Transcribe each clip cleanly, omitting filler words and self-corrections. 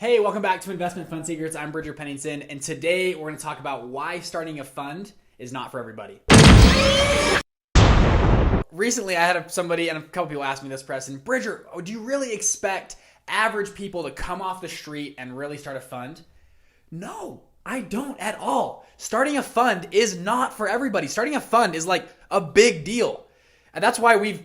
Hey, welcome back to Investment Fund Secrets. I'm Pennington, and today we're going to talk about why starting a fund is not for everybody. Recently, I had somebody and a couple people ask me this, Preston. Bridger, do you really expect average people to come off the street and really start a fund? No, I don't at all. Starting a fund is not for everybody. Starting a fund is like a big deal. And that's why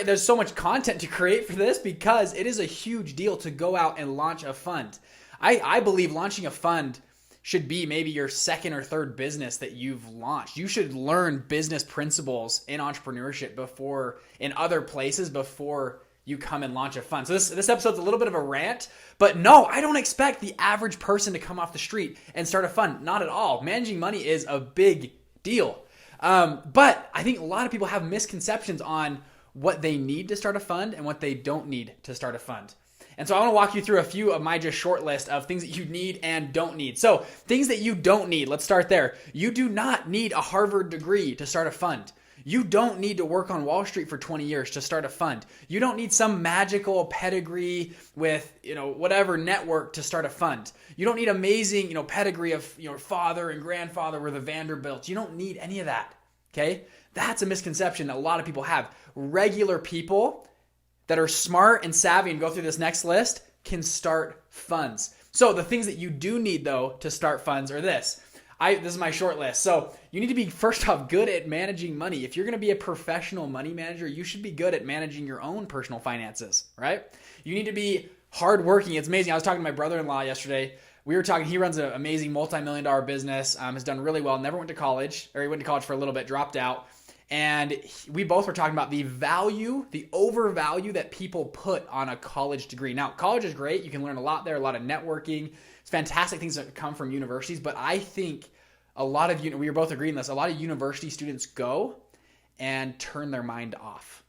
there's so much content to create for this, because it is a huge deal to go out and launch a fund. I believe launching a fund should be maybe your second or third business that you've launched. You should learn business principles in entrepreneurship in other places before you come and launch a fund. So this episode's a little bit of a rant, but no, I don't expect the average person to come off the street and start a fund. Not at all. Managing money is a big deal. But I think a lot of people have misconceptions on what they need to start a fund and what they don't need to start a fund. And so I want to walk you through a few of my just short list of things that you need and don't need. So things that you don't need, let's start there. You do not need a Harvard degree to start a fund. You don't need to work on Wall Street for 20 years to start a fund. You don't need some magical pedigree with, whatever network to start a fund. You don't need amazing, pedigree of your father and grandfather were the Vanderbilts. You don't need any of that. Okay? That's a misconception that a lot of people have. Regular people that are smart and savvy and go through this next list can start funds. So the things that you do need though to start funds are this. This is my short list. So you need to be, first off, good at managing money. If you're going to be a professional money manager, you should be good at managing your own personal finances, right? You need to be hardworking. It's amazing. I was talking to my brother-in-law yesterday. We were talking, he runs an amazing multi-million-dollar business, has done really well, never went to college, or he went to college for a little bit, dropped out. And we both were talking about the overvalue that people put on a college degree. Now, college is great. You can learn a lot there, a lot of networking. It's fantastic things that come from universities. But I think we were both agreeing on this, a lot of university students go and turn their mind off.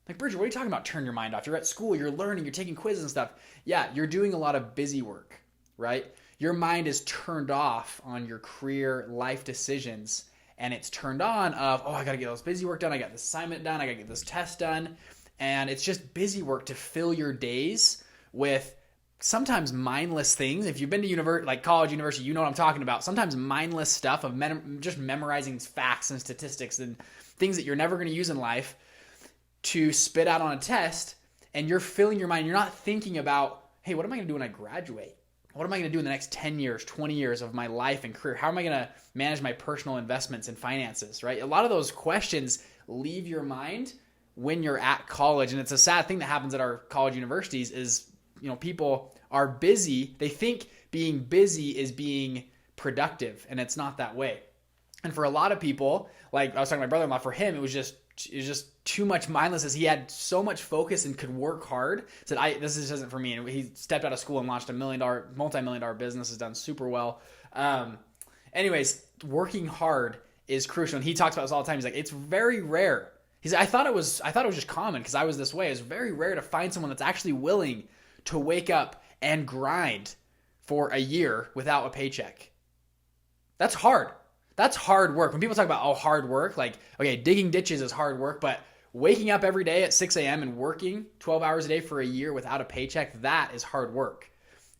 Like, Bridger, what are you talking about turn your mind off? You're at school, you're learning, you're taking quizzes and stuff. Yeah, you're doing a lot of busy work, right? Your mind is turned off on your career, life decisions. And it's turned on of, I got to get this busy work done. I got this assignment done. I got to get this test done. And it's just busy work to fill your days with sometimes mindless things. If you've been to college, university, you know what I'm talking about. Sometimes mindless stuff of just memorizing facts and statistics and things that you're never going to use in life to spit out on a test. And you're filling your mind. You're not thinking about, hey, what am I going to do when I graduate? What am I going to do in the next 10 years, 20 years of my life and career? How am I going to manage my personal investments and finances, right? A lot of those questions leave your mind when you're at college. And it's a sad thing that happens at our college universities is, people are busy. They think being busy is being productive, and it's not that way. And for a lot of people, like I was talking to my brother-in-law, for him, it was just too much mindlessness. He had so much focus and could work hard. Said, this isn't for me. And he stepped out of school and launched a multi-million-dollar business. Has done super well. Anyways, working hard is crucial. And he talks about this all the time. He's like, it's very rare. I thought it was just common because I was this way. It's very rare to find someone that's actually willing to wake up and grind for a year without a paycheck. That's hard. That's hard work. When people talk about, hard work, like, okay, digging ditches is hard work, but waking up every day at 6 a.m. and working 12 hours a day for a year without a paycheck, that is hard work.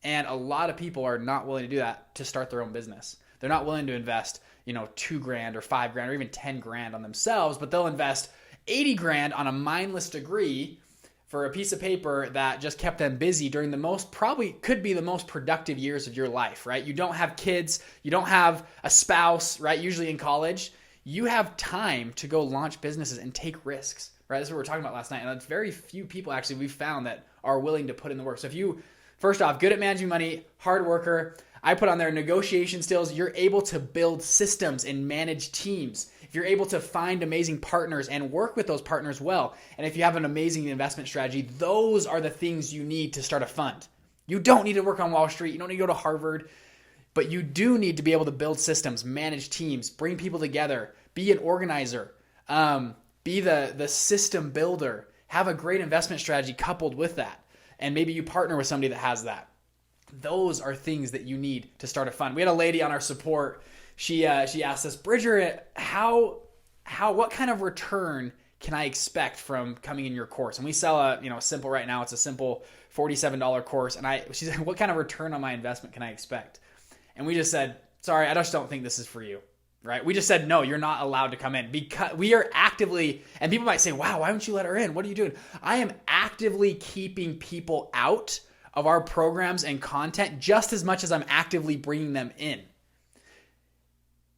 And a lot of people are not willing to do that to start their own business. They're not willing to invest, $2,000 or $5,000 or even $10,000 on themselves, but they'll invest $80,000 on a mindless degree for a piece of paper that just kept them busy during probably could be the most productive years of your life, right? You don't have kids, you don't have a spouse, right? Usually in college, you have time to go launch businesses and take risks, right? That's what we were talking about last night. And that's very few people actually we've found that are willing to put in the work. So if you, first off, good at managing money, hard worker, I put on there negotiation skills. You're able to build systems and manage teams. If you're able to find amazing partners and work with those partners well, and if you have an amazing investment strategy, those are the things you need to start a fund. You don't need to work on Wall Street. You don't need to go to Harvard, but you do need to be able to build systems, manage teams, bring people together, be an organizer, be the system builder, have a great investment strategy coupled with that. And maybe you partner with somebody that has that. Those are things that you need to start a fund. We had a lady on our support. She asked us, Bridger, what kind of return can I expect from coming in your course? And we sell simple right now. It's a simple $47 course. And she said, what kind of return on my investment can I expect? And we just said, sorry, I just don't think this is for you. Right? We just said, no, you're not allowed to come in, because we are actively, and people might say, wow, why don't you let her in? What are you doing? I am actively keeping people out of our programs and content just as much as I'm actively bringing them in.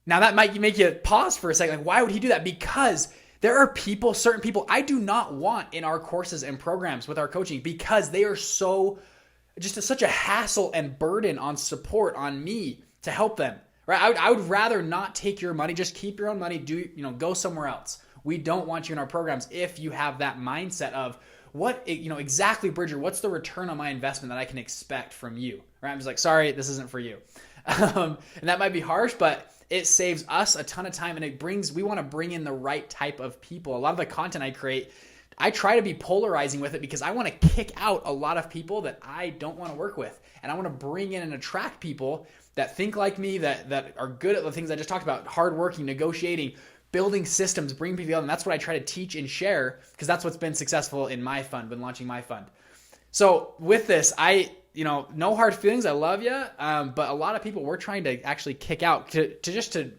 Now that might make you pause for a second. Like, why would he do that? Because there are people, certain people I do not want in our courses and programs with our coaching, because they are such a hassle and burden on support on me to help them. Right? I would rather not take your money. Just keep your own money. Go somewhere else. We don't want you in our programs if you have that mindset of exactly, Bridger, what's the return on my investment that I can expect from you? Right? I'm just like, sorry, this isn't for you. And that might be harsh, but it saves us a ton of time, and we want to bring in the right type of people. A lot of the content I create, I try to be polarizing with it because I want to kick out a lot of people that I don't want to work with. And I want to bring in and attract people that think like me, that are good at the things I just talked about, hardworking, negotiating, building systems, bringing people together. And that's what I try to teach and share, because that's what's been successful in my fund, when launching my fund. So with this, no hard feelings. I love you. But a lot of people we're trying to actually kick out to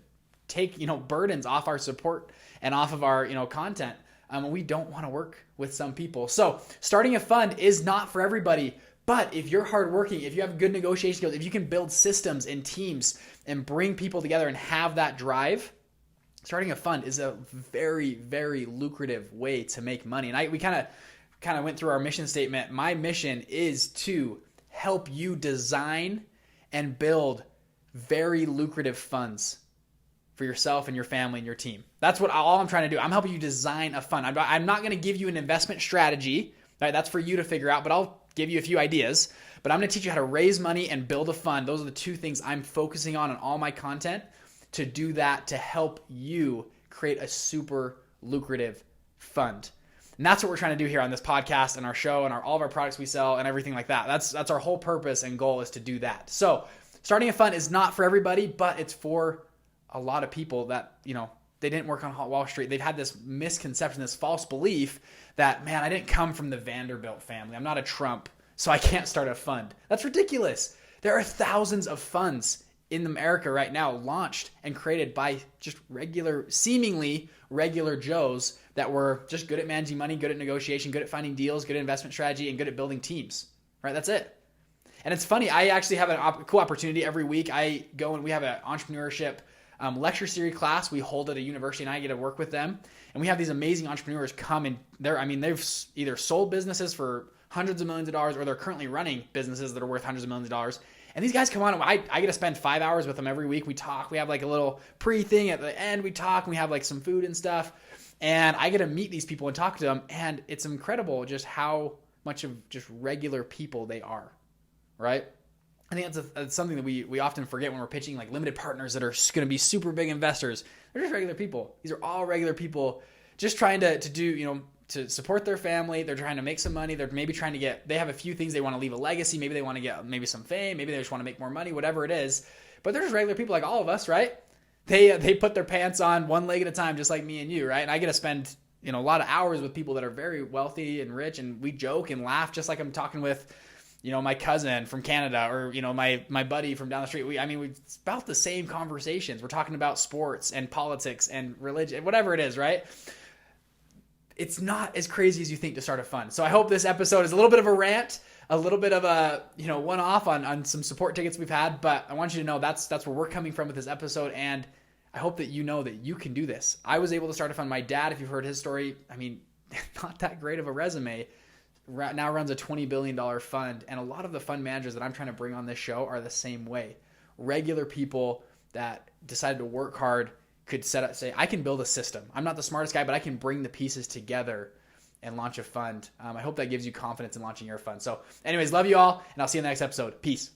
take, burdens off our support and off of our, content. We don't want to work with some people. So starting a fund is not for everybody. But if you're hardworking, if you have good negotiation skills, if you can build systems and teams and bring people together and have that drive, starting a fund is a very, very lucrative way to make money. And we kind of went through our mission statement. My mission is to help you design and build very lucrative funds for yourself and your family and your team. That's all I'm trying to do. I'm helping you design a fund. I'm not going to give you an investment strategy. Right? That's for you to figure out, but I'll give you a few ideas. But I'm going to teach you how to raise money and build a fund. Those are the two things I'm focusing on all my content, to do that, to help you create a super lucrative fund. And that's what we're trying to do here on this podcast and our show and all of our products we sell and everything like that. That's our whole purpose and goal, is to do that. So starting a fund is not for everybody, but it's for a lot of people that, they didn't work on Wall Street. They've had this misconception, this false belief that, man, I didn't come from the Vanderbilt family. I'm not a Trump, so I can't start a fund. That's ridiculous. There are thousands of funds in America right now launched and created by just seemingly regular Joes that were just good at managing money, good at negotiation, good at finding deals, good at investment strategy, and good at building teams. Right? That's it. And it's funny. I actually have a cool opportunity every week. I go and we have an entrepreneurship lecture series class we hold at a university, and I get to work with them. And we have these amazing entrepreneurs come, and they've either sold businesses for hundreds of millions of dollars, or they're currently running businesses that are worth hundreds of millions of dollars. And these guys come on, and I get to spend 5 hours with them every week. We talk. We have like a little pre-thing at the end. We talk, and we have like some food and stuff. And I get to meet these people and talk to them. And it's incredible just how much of just regular people they are, right? I think that's something that we often forget when we're pitching like limited partners that are going to be super big investors. They're just regular people. These are all regular people just trying to do, to support their family. They're trying to make some money. They're maybe trying to they have a few things they want to leave a legacy. Maybe they want to get some fame. Maybe they just want to make more money, whatever it is. But they're just regular people like all of us, right? They put their pants on one leg at a time, just like me and you, right? And I get to spend, a lot of hours with people that are very wealthy and rich, and we joke and laugh just like I'm talking with my cousin from Canada, or, my buddy from down the street. It's about the same conversations. We're talking about sports and politics and religion, whatever it is, right? It's not as crazy as you think to start a fund. So I hope this episode is a little bit of a rant, a little bit of a, one-off on some support tickets we've had, but I want you to know that's where we're coming from with this episode. And I hope that you know that you can do this. I was able to start a fund. My dad, if you've heard his story, not that great of a resume, now runs a $20 billion fund. And a lot of the fund managers that I'm trying to bring on this show are the same way. Regular people that decided to work hard could say, I can build a system. I'm not the smartest guy, but I can bring the pieces together and launch a fund. I hope that gives you confidence in launching your fund. So anyways, love you all, and I'll see you in the next episode. Peace.